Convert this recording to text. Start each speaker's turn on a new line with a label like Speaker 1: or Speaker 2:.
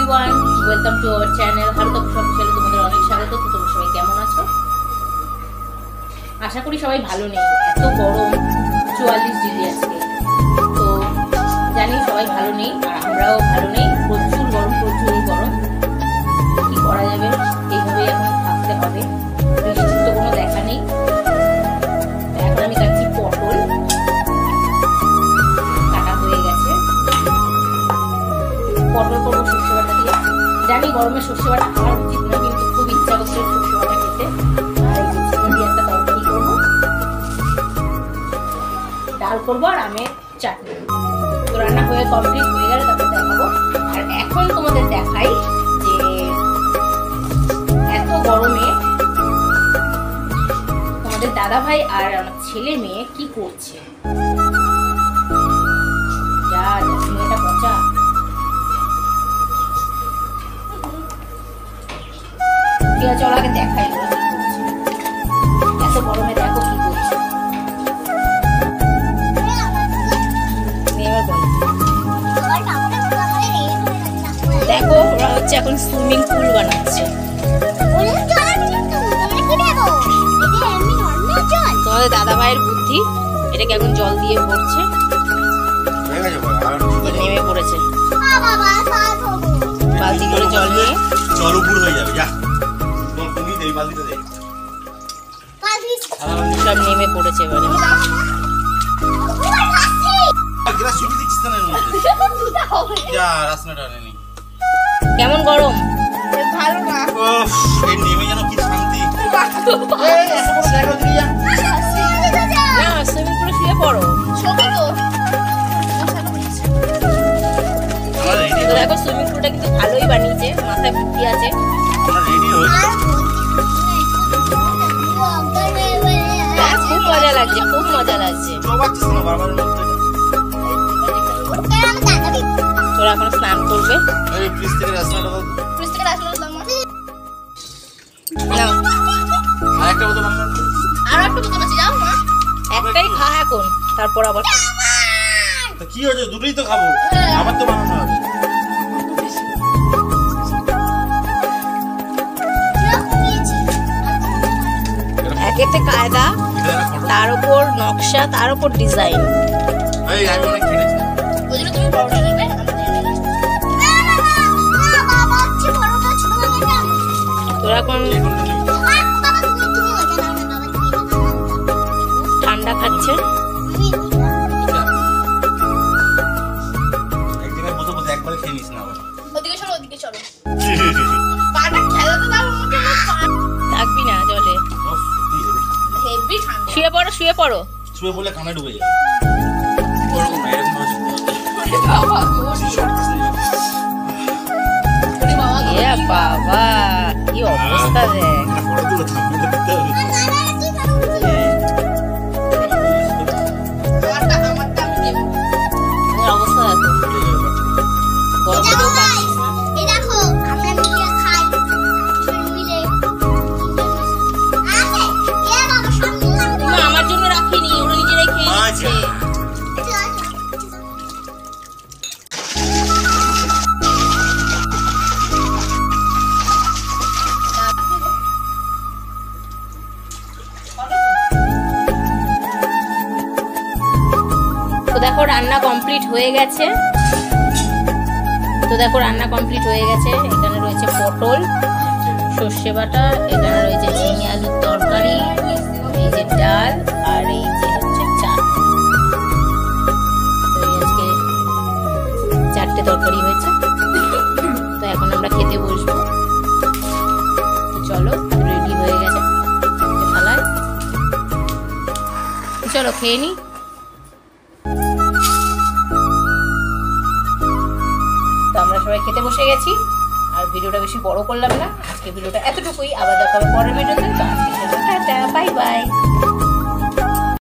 Speaker 1: Everyone, welcome to our channel হারুতপ অফিশিয়ালে তোমাদের অনেক স্বাগত। তো তোমরা সবাই কেমন আছো? আশা করি সবাই ভালো নেই। এত গরম, 44 ডিগ্রি আজকে। তো জানি সবাই ভালো নেই, আর আমরাও ভালো নেই। প্রচুর গরম, প্রচুর গরম। কি করা যাবে, এইভাবেই এখন থাকতে হবে। বৃষ্টির তো কোনো দেখা নেই। এখন আমি কাটছি পটল, কাটা হয়ে গেছে। পটল করবো সর্ষে বাটা দিয়ে। জানি গরমে সর্ষে বাটা খাওয়া উচিত না, কিন্তু খুব ইচ্ছা করছে সর্ষে বাটা খেতে। আর এই চিকেন দিয়ে একটা তরকারি করবো, ডাল করবো আর আমের চাটনি। তো রান্না হয়ে কমপ্লিট হয়ে গেলে তারপর দেখাবো। আর এখন তোমাদের দেখাই যে এত গরমে তোমাদের দাদা ভাই আর আমার ছেলে মেয়ে কি করছে। যা মেয়েটা পচা। চলো আগে দেখাই এত গরমে দেখো কি করছে। দেখো ওরা হচ্ছে এখন সুইমিং পুল বানাচ্ছে। তোমাদের দাদা ভাইয়ের বুদ্ধি, এটাকে এখন জল দিয়ে ভরছে, নেমে পড়েছে বালতি করে জল নিয়ে।
Speaker 2: জল উপর হয়ে যাবে, যা তুমি এই বালতিটা দে।
Speaker 1: সব নেমে পড়েছে এবারে।
Speaker 2: গ্লাস শুকিয়ে দিচ্ছিস না এর মধ্যে, যা রাসনাটা নেনি।
Speaker 1: কেমন গরম?
Speaker 3: ভালো না।
Speaker 2: উফ, এই নেমে যেন কি শান্তি। এই এত বড় জায়গা দিয়ে যা
Speaker 1: না, সুইমিং পুলে শুয়ে পড়ো। তো দেখো সুইমিং পুলটা কিন্তু ভালোই বানিয়েছে, মাথায় বুদ্ধি আছে।
Speaker 2: আমরা রেডি হই।
Speaker 1: খুব মজা লাগছে, খুব মজা লাগছে।
Speaker 2: চোবাচ্ছিস না বারবার মধ্যে।
Speaker 1: তোরা এখন স্নান করবে।
Speaker 2: এই ফ্রিজ থেকে রাসনাটা দাও।
Speaker 1: নাও
Speaker 2: আর একটা বোতল আনো।
Speaker 1: একটাই খা এখন, তারপর আবার
Speaker 2: তো কি হয়েছে, দুটোই তো খাবো, আবার তো বানানো হবে।
Speaker 1: একেতে কায়দা, তার উপর নকশা, তার উপর ডিজাইন।
Speaker 2: এই আমি অনেক খেয়েছি।
Speaker 1: তোরা এখন ঠান্ডা খাচ্ছে।
Speaker 2: একদিনে বসে বসে একবারে খেয়ে নিস না আবার।
Speaker 1: থাকবি না জলে,
Speaker 2: উফ, কি হেভি।
Speaker 1: শুয়ে পড়ো, শুয়ে পড়ো।
Speaker 2: শুয়ে পড়লে কানে ঢুকে যাবে। ওরকম না, এরকম ভাবে শুতে হবে।
Speaker 1: এ বাবা, কি অবস্থা দেখ।
Speaker 2: এটা ফটোগুলো থাম্বনেলে দিতে হবে।
Speaker 1: অবস্থা দেখো, গরমেও পাচ্ছিস না। আমার জন্য রাখিনি, ওরা নিজেরাই খেয়ে নিচ্ছে। তো দেখো রান্না কমপ্লিট হয়ে গেছে। এখানে রয়েছে পটল, সর্ষে বাটা, এখানে রয়েছে ঝিঙে আলুর তরকারি, এই যে ডাল, আর এই যে হচ্ছে চাটনি। তো আজকে 4টে তরকারি হয়েছে। তো এখন আমরা খেতে বসবো। তো চলো, রেডি হয়ে গেছে থালায়, চলো খেয়ে নি। তো আমরা সবাই খেতে বসে গেছি, আর ভিডিওটা বেশি বড় করলাম না। আজকে ভিডিওটা এতটুকুই, আবার দেখা হবে পরের ভিডিওতে। Bye bye.